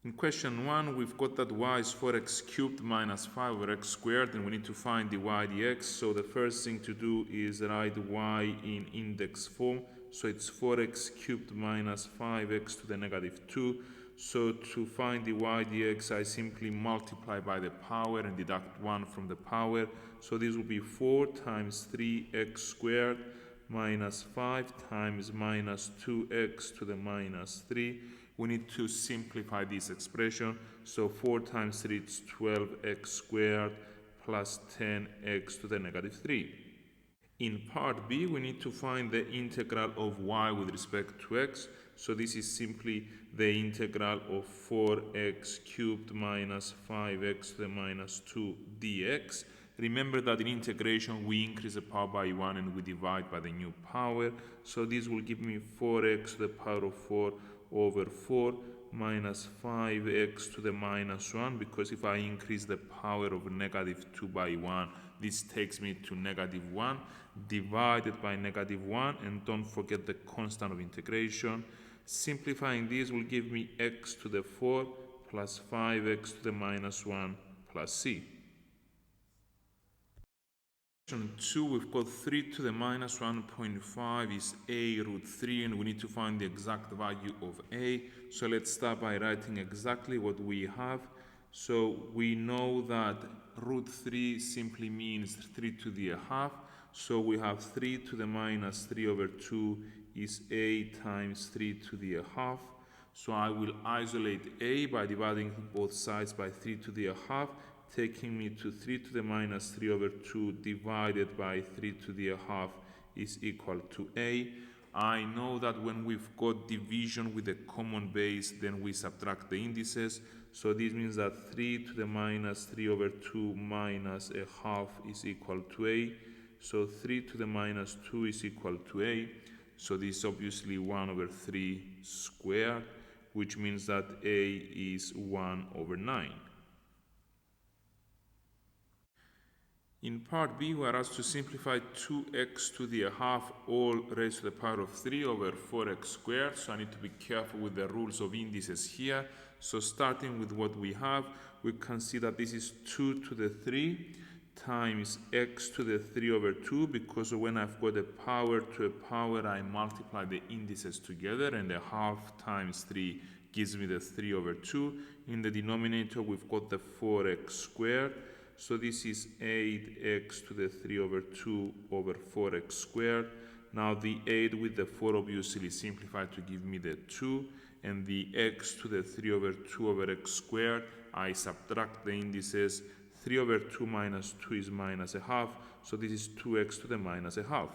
In question 1, we've got that y is 4x cubed minus 5 over x squared, and we need to find dy dx. So the first thing to do is write y in index form. So it's 4x cubed minus 5x to the negative 2. So to find dy dx, I simply multiply by the power and deduct 1 from the power. So this will be 4 times 3x squared minus 5 times minus 2x to the minus 3. We need to simplify this expression. So 4 times 3 is 12x squared plus 10x to the negative 3. In part B, we need to find the integral of y with respect to x. So this is simply the integral of 4x cubed minus 5x to the minus 2 dx. Remember that in integration we increase the power by 1 and we divide by the new power. So this will give me 4x to the power of 4 over 4 minus 5x to the minus 1, because if I increase the power of negative 2 by 1, this takes me to negative 1, divided by negative 1, and don't forget the constant of integration. Simplifying this will give me x to the 4 plus 5x to the minus 1 plus c. Question 2, we've got 3 to the minus 1.5 is a root 3, and we need to find the exact value of a. So let's start by writing exactly what we have. So we know that root 3 simply means 3 to the half. So we have 3 to the minus 3 over 2 is a times 3 to the half. So I will isolate a by dividing both sides by 3 to the half, taking me to 3 to the minus 3 over 2 divided by 3 to the half is equal to a. I know that when we've got division with a common base, then we subtract the indices. So this means that 3 to the minus 3 over 2 minus a half is equal to a. So 3 to the minus 2 is equal to a. So this is obviously 1 over 3 squared, which means that a is 1 over 9. In part B, we are asked to simplify 2x to the half all raised to the power of 3 over 4x squared. So I need to be careful with the rules of indices here. So starting with what we have, we can see that this is 2 to the 3 times x to the 3 over 2, because when I've got a power to a power, I multiply the indices together, and a half times 3 gives me the 3 over 2. In the denominator, we've got the 4x squared. So this is 8x to the 3 over 2 over 4x squared. Now the 8 with the 4 obviously simplified to give me the 2, and the x to the 3 over 2 over x squared, I subtract the indices. 3 over 2 minus 2 is minus a half, so this is 2x to the minus a half.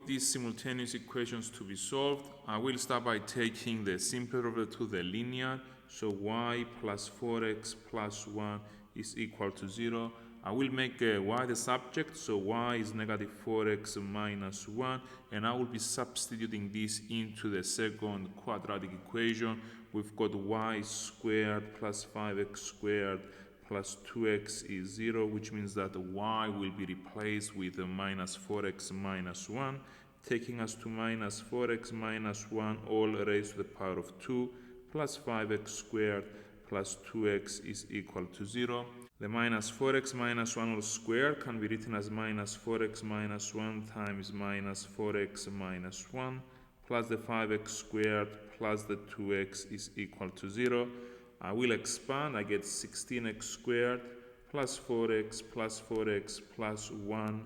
These simultaneous equations to be solved, I will start by taking the simpler of the two, the linear. So y plus 4x plus 1 is equal to 0. I will make y the subject, so y is negative 4x minus 1, and I will be substituting this into the second quadratic equation. We've got y squared plus 5x squared plus 2x is 0, which means that y will be replaced with minus 4x minus 1, taking us to minus 4x minus 1 all raised to the power of 2 plus 5x squared plus 2x is equal to 0. The minus 4x minus 1 all squared can be written as minus 4x minus 1 times minus 4x minus 1 plus the 5x squared plus the 2x is equal to 0. I will expand. I get 16x squared plus 4x plus 4x plus 1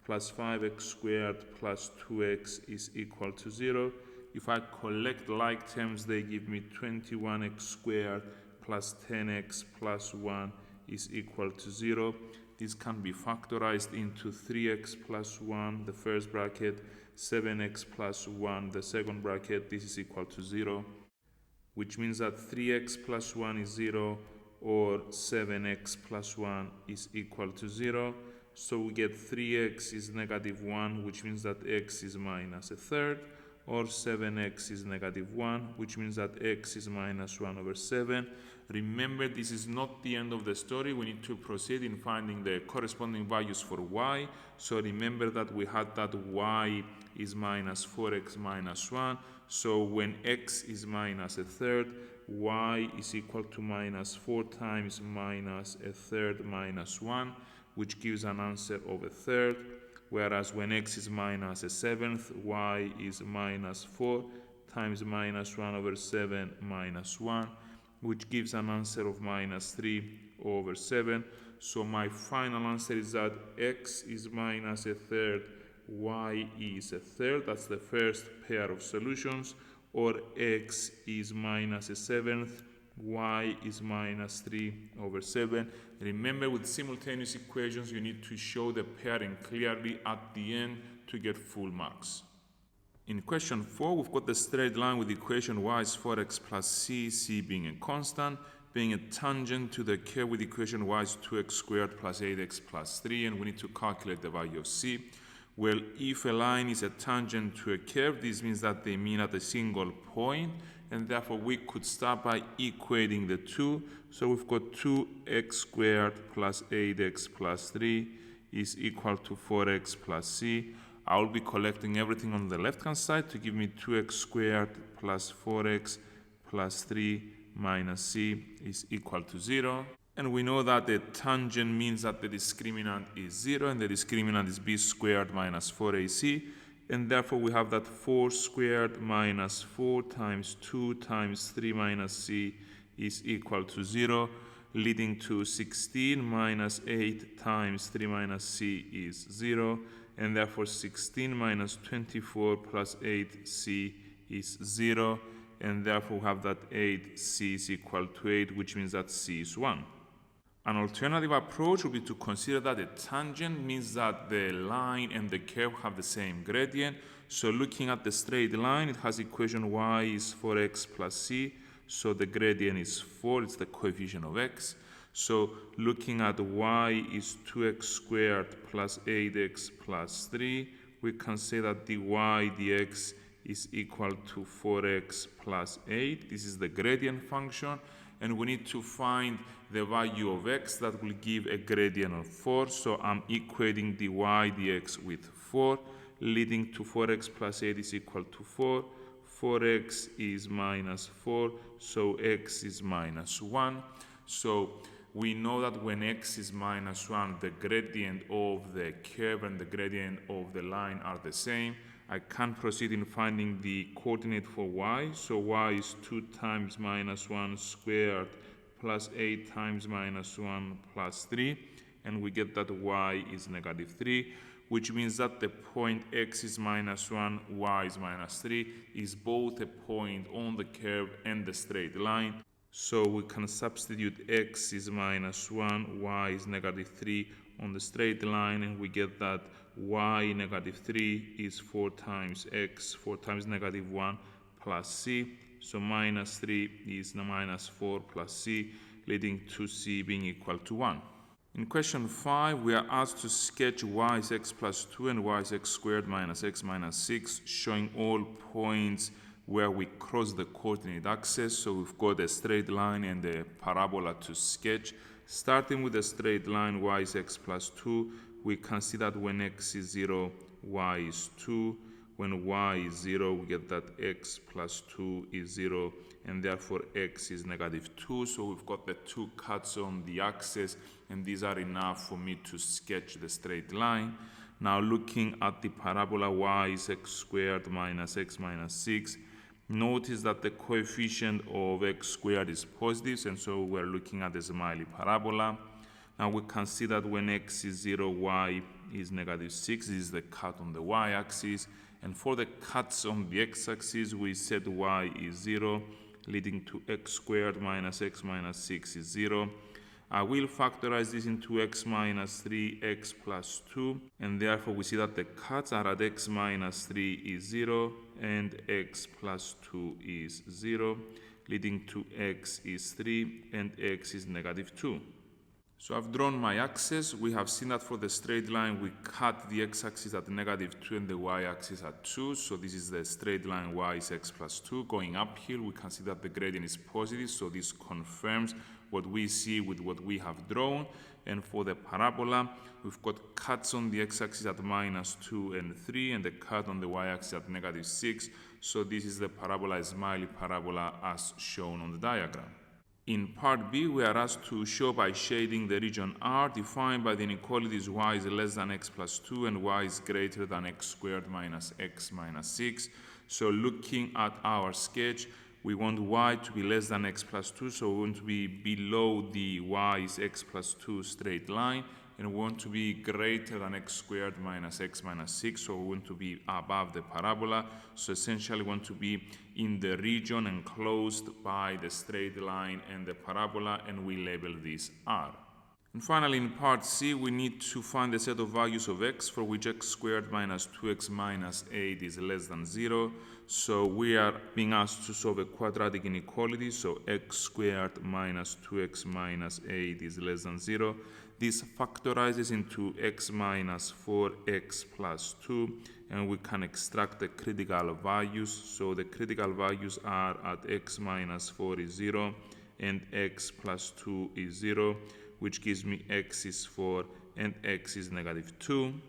plus 5x squared plus 2x is equal to 0. If I collect like terms, they give me 21x squared plus 10x plus 1 is equal to 0. This can be factorized into 3x plus 1, the first bracket, 7x plus 1, the second bracket. This is equal to 0, which means that 3x plus 1 is 0, or 7x plus 1 is equal to 0. So we get 3x is negative 1, which means that x is minus a third, or 7x is negative 1, which means that x is minus 1 over 7. Remember, this is not the end of the story. We need to proceed in finding the corresponding values for y. So remember that we had that y is minus 4x minus 1. So when x is minus a third, y is equal to minus 4 times minus a third minus 1, which gives an answer of a third. Whereas when x is minus a seventh, y is minus 4 times minus 1 over 7 minus 1, which gives an answer of minus 3 over 7. So my final answer is that x is minus a third, y is a third. That's the first pair of solutions. Or x is minus a seventh, y is minus 3 over 7. Remember, with simultaneous equations, you need to show the pairing clearly at the end to get full marks. In question 4, we've got the straight line with the equation y is 4x plus c being a constant, being a tangent to the curve with the equation y is 2x squared plus 8x plus 3, and we need to calculate the value of c. Well, if a line is a tangent to a curve, this means that they meet at a single point, and therefore we could start by equating the two. So we've got 2x squared plus 8x plus 3 is equal to 4x plus c. I'll be collecting everything on the left-hand side to give me 2x squared plus 4x plus 3 minus c is equal to 0. And we know that the tangent means that the discriminant is 0, and the discriminant is b squared minus 4ac. And therefore, we have that 4 squared minus 4 times 2 times 3 minus c is equal to 0, leading to 16 minus 8 times 3 minus c is 0. And therefore 16 minus 24 plus 8c is 0, and therefore we have that 8c is equal to 8, which means that c is 1. An alternative approach would be to consider that a tangent means that the line and the curve have the same gradient. So looking at the straight line, it has equation y is 4x plus c, so the gradient is 4, it's the coefficient of x. So looking at y is 2x squared plus 8x plus 3, we can say that dy dx is equal to 4x plus 8. This is the gradient function, and we need to find the value of x that will give a gradient of 4. So I'm equating dy dx with 4, leading to 4x plus 8 is equal to 4. 4x is minus 4, so x is minus 1. So we know that when x is minus 1, the gradient of the curve and the gradient of the line are the same. I can proceed in finding the coordinate for y. So y is 2 times minus 1 squared plus 8 times minus 1 plus 3. And we get that y is negative 3, which means that the point x is minus 1, y is minus 3 is both a point on the curve and the straight line. So we can substitute x is minus 1, y is negative 3 on the straight line, and we get that y negative 3 is 4 times x, 4 times negative 1 plus c. So minus 3 is minus 4 plus c, leading to c being equal to 1. In question 5, we are asked to sketch y is x plus 2 and y is x squared minus x minus 6, showing all points where we cross the coordinate axis. So we've got a straight line and a parabola to sketch. Starting with the straight line y is x plus 2, we can see that when x is 0, y is 2. When y is 0, we get that x plus 2 is 0, and therefore x is negative 2. So we've got the two cuts on the axis, and these are enough for me to sketch the straight line. Now looking at the parabola y is x squared minus x minus 6, notice that the coefficient of x squared is positive, and so we're looking at the smiley parabola. Now we can see that when x is 0, y is negative 6. This is the cut on the y-axis. And for the cuts on the x-axis, we said y is 0, leading to x squared minus x minus 6 is 0. I will factorize this into x minus 3, x plus 2, and therefore we see that the cuts are at x minus 3 is 0, and x plus 2 is 0, leading to x is 3, and x is negative 2. So I've drawn my axis. We have seen that for the straight line, we cut the x-axis at -2 and the y-axis at 2. So this is the straight line y is x plus 2. Going uphill, we can see that the gradient is positive. So this confirms what we see with what we have drawn. And for the parabola, we've got cuts on the x-axis at -2 and 3 and the cut on the y-axis at -6. So this is the parabola, a smiley parabola as shown on the diagram. In part B, we are asked to show by shading the region R defined by the inequalities y is less than x plus 2 and y is greater than x squared minus x minus 6. So looking at our sketch, we want y to be less than x plus 2, so we want to be below the y is x plus 2 straight line, and we want to be greater than x squared minus x minus 6, so we want to be above the parabola. So essentially we want to be in the region enclosed by the straight line and the parabola, and we label this R. And finally, in part C, we need to find the set of values of x for which x squared minus 2x minus 8 is less than 0. So we are being asked to solve a quadratic inequality, so x squared minus 2x minus 8 is less than 0. This factorizes into x minus 4x plus 2, and we can extract the critical values. So the critical values are at x minus 4 is 0 and x plus 2 is 0, which gives me x is 4 and x is -2.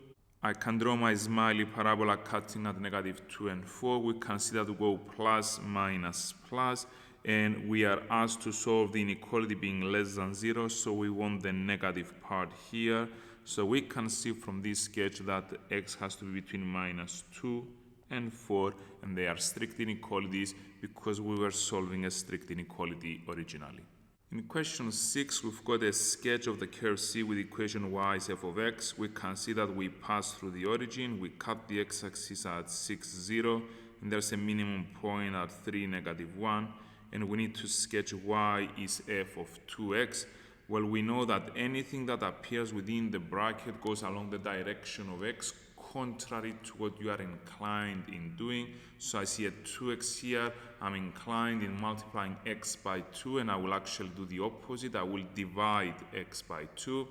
I can draw my smiley parabola cutting at -2 and 4. We can see that we go plus, minus, plus, and we are asked to solve the inequality being less than 0, so we want the negative part here. So we can see from this sketch that x has to be between -2 and 4, and they are strict inequalities because we were solving a strict inequality originally. In question 6, we've got a sketch of the curve C with equation y is f of x. We can see that we pass through the origin, we cut the x-axis at 6, 0, and there's a minimum point at 3, -1, and we need to sketch y is f of 2x. Well, we know that anything that appears within the bracket goes along the direction of x, contrary to what you are inclined in doing. So I see a 2x here. I'm inclined in multiplying x by 2, and I will actually do the opposite. I will divide x by 2,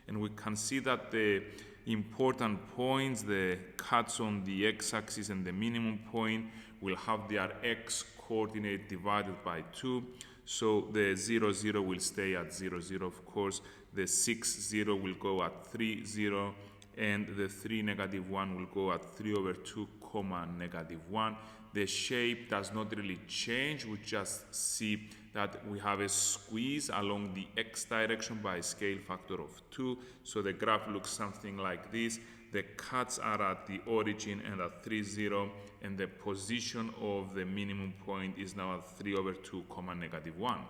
and we can see that the important points, the cuts on the x-axis and the minimum point, will have their x coordinate divided by 2. So the 0, 0 will stay at 0, 0, of course. The 6, 0 will go at 3, 0. And the 3, -1 will go at 3/2, -1. The shape does not really change. We just see that we have a squeeze along the x direction by a scale factor of 2. So the graph looks something like this. The cuts are at the origin and at 3, 0, and the position of the minimum point is now at 3/2, -1.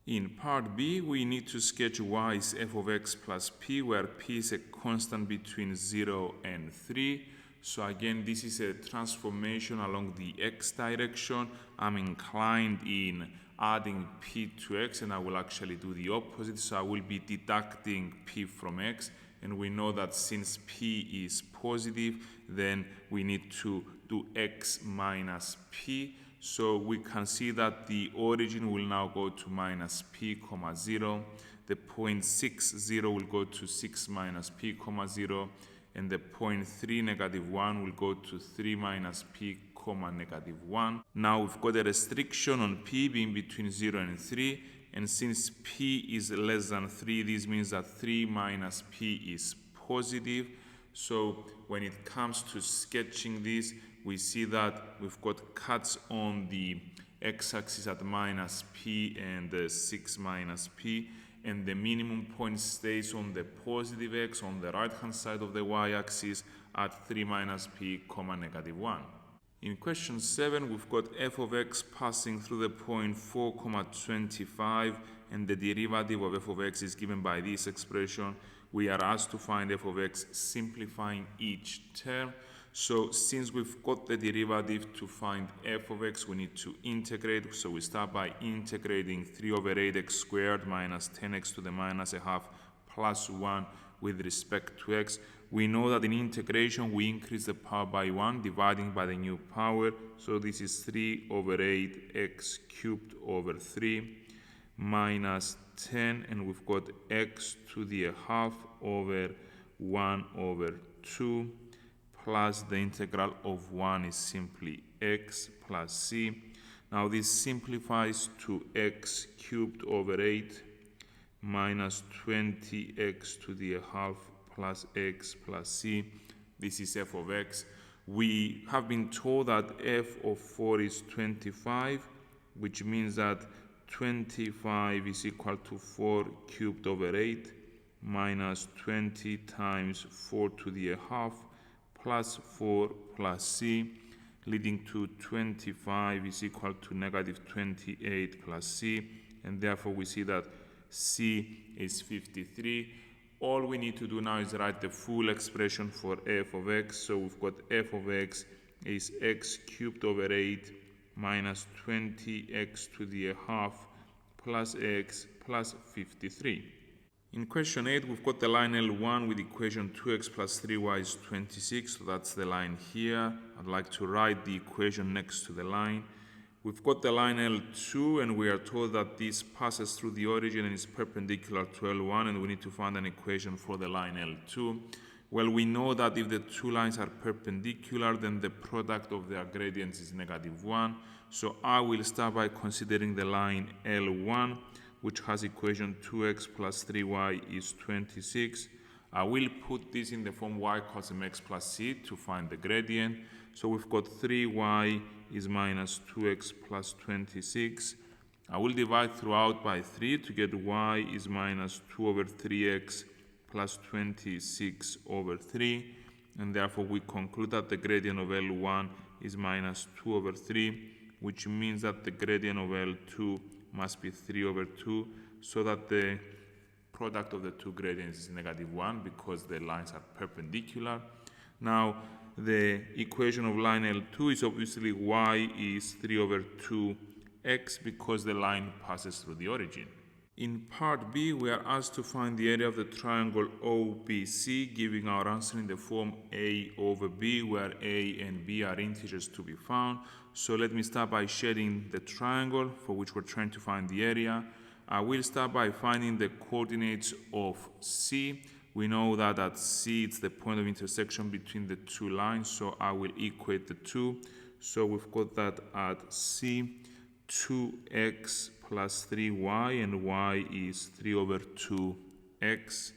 In part B, we need to sketch y is f of x plus p, where p is a constant between 0 and 3. So again, this is a transformation along the x direction. I'm inclined in adding p to x, and I will actually do the opposite. So I will be deducting p from x, and we know that since p is positive, then we need to do x minus p. So we can see that the origin will now go to minus p, 0. The point 6, 0 will go to 6 minus p, 0. And the point 3, -1 will go to 3 minus p, -1. Now we've got a restriction on p being between 0 and 3. And since p is less than 3, this means that 3 minus p is positive. So when it comes to sketching this, we see that we've got cuts on the x-axis at minus p and 6 minus p, and the minimum point stays on the positive x on the right-hand side of the y-axis at 3 minus p, -1. In question 7, we've got f of x passing through the point 4, 25, and the derivative of f of x is given by this expression. We are asked to find f of x simplifying each term. So since we've got the derivative, to find f of x, we need to integrate. So we start by integrating 3/8x squared minus 10x to the -1/2 plus 1 with respect to x. We know that in integration, we increase the power by 1, dividing by the new power. So this is 3/8x cubed over 3 minus 10, and we've got x to the half over 1 over 2 plus the integral of 1 is simply x plus c. Now this simplifies to x cubed over 8 minus 20x to the half plus x plus c. This is f of x. We have been told that f of 4 is 25, which means that 25 is equal to 4 cubed over 8 minus 20 times 4 to the half plus 4 plus c, leading to 25 is equal to negative 28 plus c, and therefore we see that c is 53. All we need to do now is write the full expression for f of x. So we've got f of x is x cubed over 8 minus 20x to the half plus x plus 53. In question 8, we've got the line L1 with equation 2x plus 3y is 26. So that's the line here. I'd like to write the equation next to the line. We've got the line L2, and we are told that this passes through the origin and is perpendicular to L1, and we need to find an equation for the line L2. Well, we know that if the two lines are perpendicular, then the product of their gradients is negative 1. So I will start by considering the line L1, which has equation 2x plus 3y is 26. I will put this in the form y equals mx plus c to find the gradient. So we've got 3y is minus 2x plus 26. I will divide throughout by 3 to get y is minus 2 over 3x plus 26 over 3. And therefore we conclude that the gradient of L1 is minus 2 over 3, which means that the gradient of L2 must be 3 over 2, so that the product of the two gradients is negative 1 because the lines are perpendicular. Now, the equation of line L2 is obviously y is 3 over 2x because the line passes through the origin. In part B, we are asked to find the area of the triangle OBC, giving our answer in the form A over B, where A and B are integers to be found. So let me start by shading the triangle for which we're trying to find the area. I will start by finding the coordinates of C. We know that at C it's the point of intersection between the two lines, so I will equate the two. So we've got that at C, 2x plus 3y, and y is 3 over 2x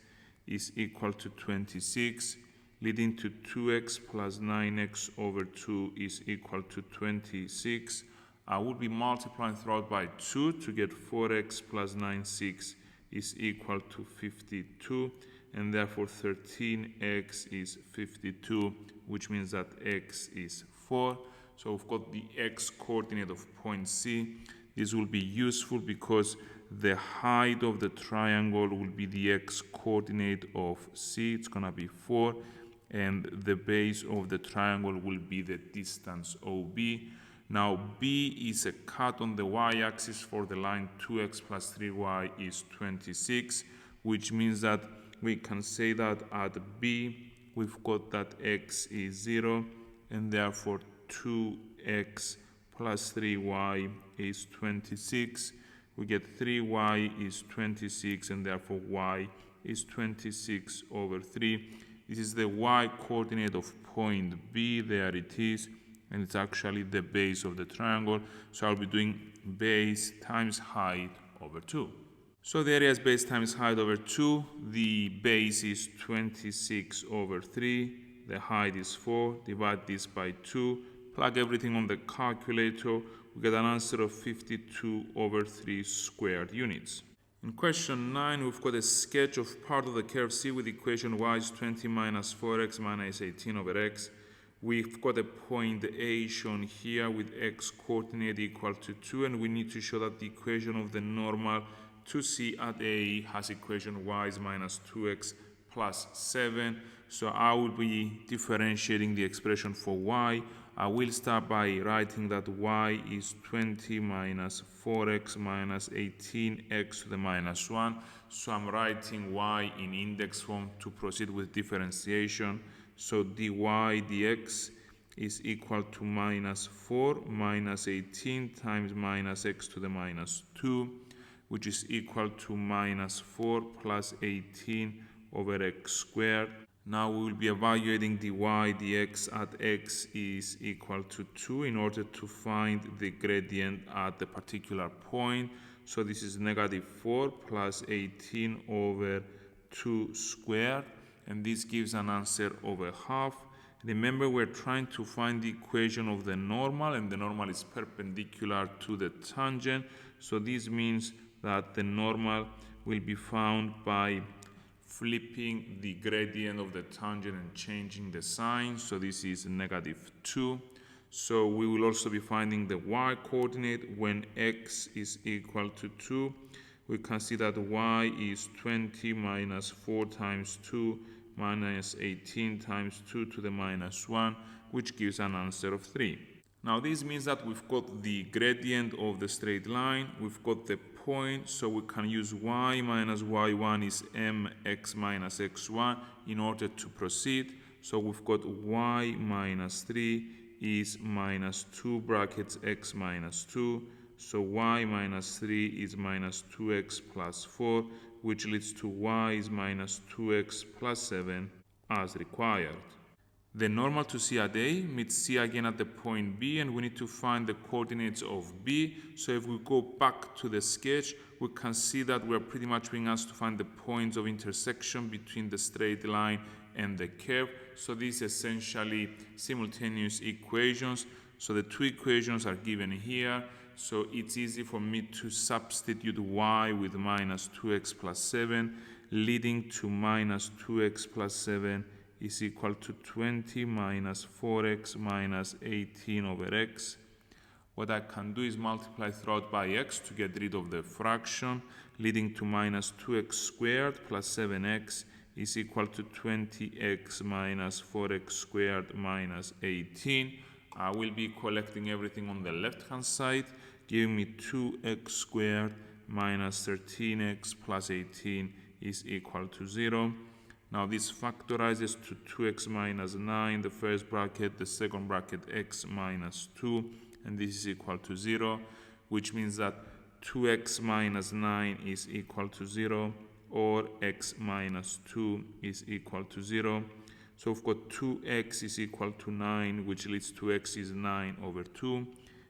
is equal to 26, leading to 2x plus 9x over 2 is equal to 26. I would be multiplying throughout by 2 to get 4x plus 9x is equal to 52, and therefore 13x is 52, which means that x is 4. So we've got the x coordinate of point C. This will be useful because the height of the triangle will be the x coordinate of C. It's going to be 4. And the base of the triangle will be the distance OB. Now, B is a cut on the y-axis for the line 2x plus 3y is 26, which means that we can say that at B, we've got that x is 0, and therefore 2x plus 3y is 26. We get 3y is 26, and therefore y is 26 over 3. This is the y coordinate of point B. There it is, and it's actually the base of the triangle. So I'll be doing base times height over 2. So the area is base times height over 2. The base is 26 over 3. The height is 4. Divide this by 2. Plug everything on the calculator. We get an answer of 52 over 3 squared units. In question 9, we've got a sketch of part of the curve C with equation y is 20 minus 4x minus 18 over x. We've got a point A shown here with x coordinate equal to 2, and we need to show that the equation of the normal to C at A has equation y is minus 2x plus 7. So I will be differentiating the expression for y. I will start by writing that y is 20 minus 4x minus 18x to the minus 1. So I'm writing y in index form to proceed with differentiation. So dy dx is equal to minus 4 minus 18 times minus x to the minus 2. which is equal to minus 4 plus 18 over x squared. Now we will be evaluating dy dx at x is equal to 2 in order to find the gradient at the particular point. So this is negative 4 plus 18 over 2 squared, and this gives an answer over half. Remember, we're trying to find the equation of the normal, and the normal is perpendicular to the tangent. So this means that the normal will be found by flipping the gradient of the tangent and changing the sign. So this is negative 2. So we will also be finding the y coordinate when x is equal to 2. We can see that y is 20 minus 4 times 2 minus 18 times 2 to the minus 1, which gives an answer of 3. Now this means that we've got the gradient of the straight line, we've got the point, so we can use y minus y1 is mx minus x1 in order to proceed. So we've got y minus 3 is minus 2 brackets x minus 2. So y minus 3 is minus 2x plus 4, which leads to y is minus 2x plus 7 as required. The normal to C at A meets C again at the point B, and we need to find the coordinates of B. So if we go back to the sketch, we can see that we're pretty much being asked to find the points of intersection between the straight line and the curve. So these are essentially simultaneous equations. So the two equations are given here. So it's easy for me to substitute y with minus 2x plus 7, leading to minus 2x plus 7 is equal to 20 minus 4x minus 18 over x. What I can do is multiply throughout by x to get rid of the fraction, leading to minus 2x squared plus 7x is equal to 20x minus 4x squared minus 18. I will be collecting everything on the left hand side, giving me 2x squared minus 13x plus 18 is equal to 0. Now this factorizes to 2x minus 9, the first bracket, the second bracket x minus 2, and this is equal to 0, which means that 2x minus 9 is equal to 0, or x minus 2 is equal to 0. So we've got 2x is equal to 9, which leads to x is 9 over 2.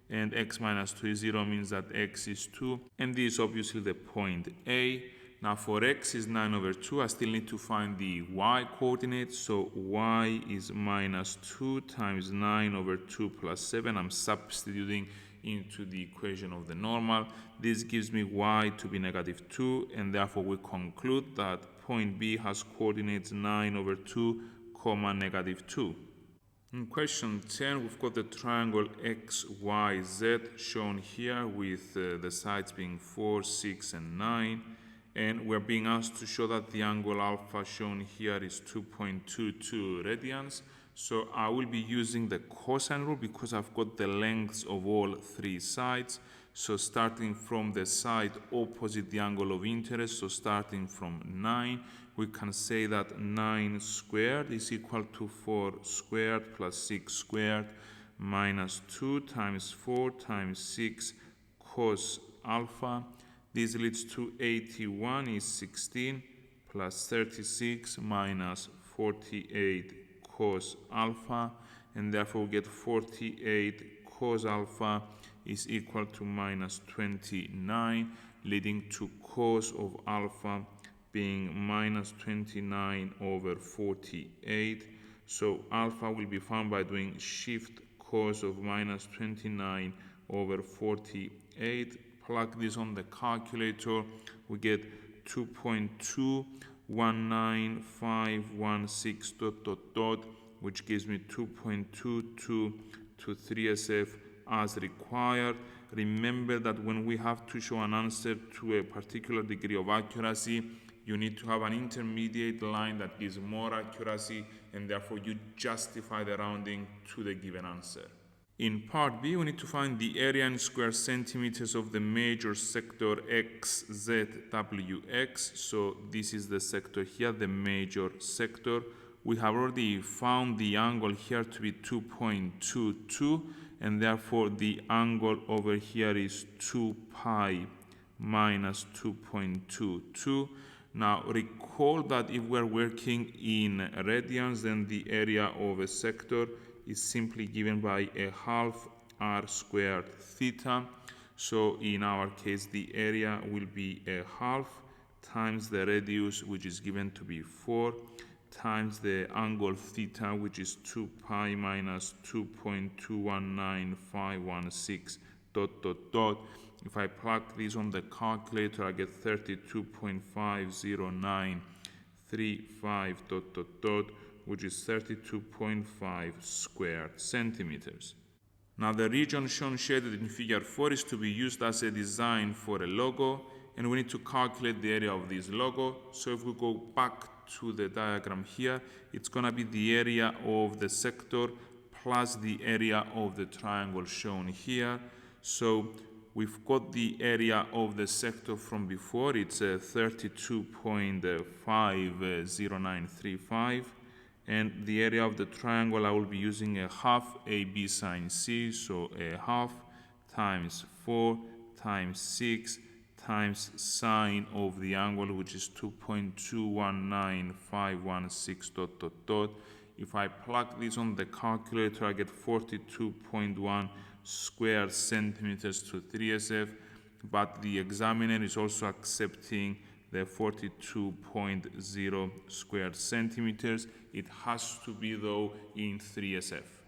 And x minus 2 is 0 means that x is 2. And this is obviously the point A. Now for x is 9 over 2, I still need to find the y coordinate. So y is minus 2 times 9 over 2 plus 7. I'm substituting into the equation of the normal. This gives me y to be negative 2, and therefore we conclude that point B has coordinates 9 over 2, negative 2. In question 10, we've got the triangle XYZ shown here with the sides being 4, 6, and 9. And we're being asked to show that the angle alpha shown here is 2.22 radians. So I will be using the cosine rule because I've got the lengths of all three sides. So starting from the side opposite the angle of interest, so starting from 9, we can say that 9 squared is equal to 4 squared plus 6 squared minus 2 times 4 times 6 cos alpha. This leads to 81 is 16 plus 36 minus 48 cos alpha, and therefore we get 48 cos alpha is equal to minus 29, leading to cos of alpha being minus 29 over 48. So alpha will be found by doing shift cos of minus 29 over 48. Plug this on the calculator, we get 2.219516 ... which gives me 2.22 to 3SF as required. Remember that when we have to show an answer to a particular degree of accuracy, you need to have an intermediate line that gives more accuracy, and therefore you justify the rounding to the given answer. In part B, we need to find the area in square centimeters of the major sector XZWX. So this is the sector here, the major sector. We have already found the angle here to be 2.22, and therefore the angle over here is 2 pi minus 2.22. Now recall that if we're working in radians, then the area of a sector is simply given by a half r squared theta. So in our case, the area will be a half times the radius, which is given to be 4, times the angle theta, which is 2 pi minus 2.219516 dot dot dot. If I plug this on the calculator, I get 32.50935 dot dot dot, which is 32.5 square centimeters. Now the region shown shaded in figure 4 is to be used as a design for a logo, and we need to calculate the area of this logo. So if we go back to the diagram here, it's going to be the area of the sector plus the area of the triangle shown here. So we've got the area of the sector from before, it's 32.50935, and the area of the triangle, I will be using a half AB sine C, so a half times 4 times 6 times sine of the angle, which is 2.219516 dot dot dot. If I plug this on the calculator, I get 42.1 square centimeters to 3SF, but the examiner is also accepting the 42.0 square centimeters. It has to be though in 3SF.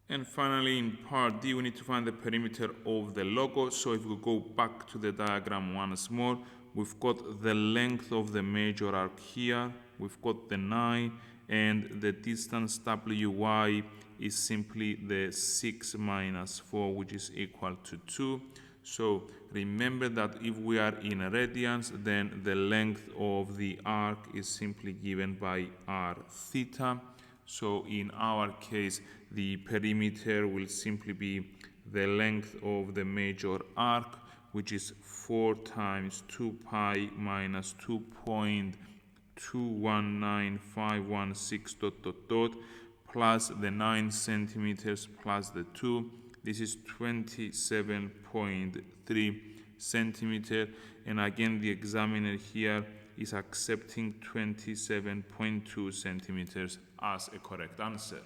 And finally, in part D, we need to find the perimeter of the logo. So if we go back to the diagram once more, we've got the length of the major arc here, we've got the 9, and the distance WY is simply the 6 minus 4, which is equal to 2. So remember that if we are in radians, then the length of the arc is simply given by r theta. So in our case, the perimeter will simply be the length of the major arc, which is 4 times 2 pi minus 2.219516 dot dot dot, plus the 9 centimeters plus the 2. This is 27.3 centimeter, and again the examiner here is accepting 27.2 centimeters as a correct answer.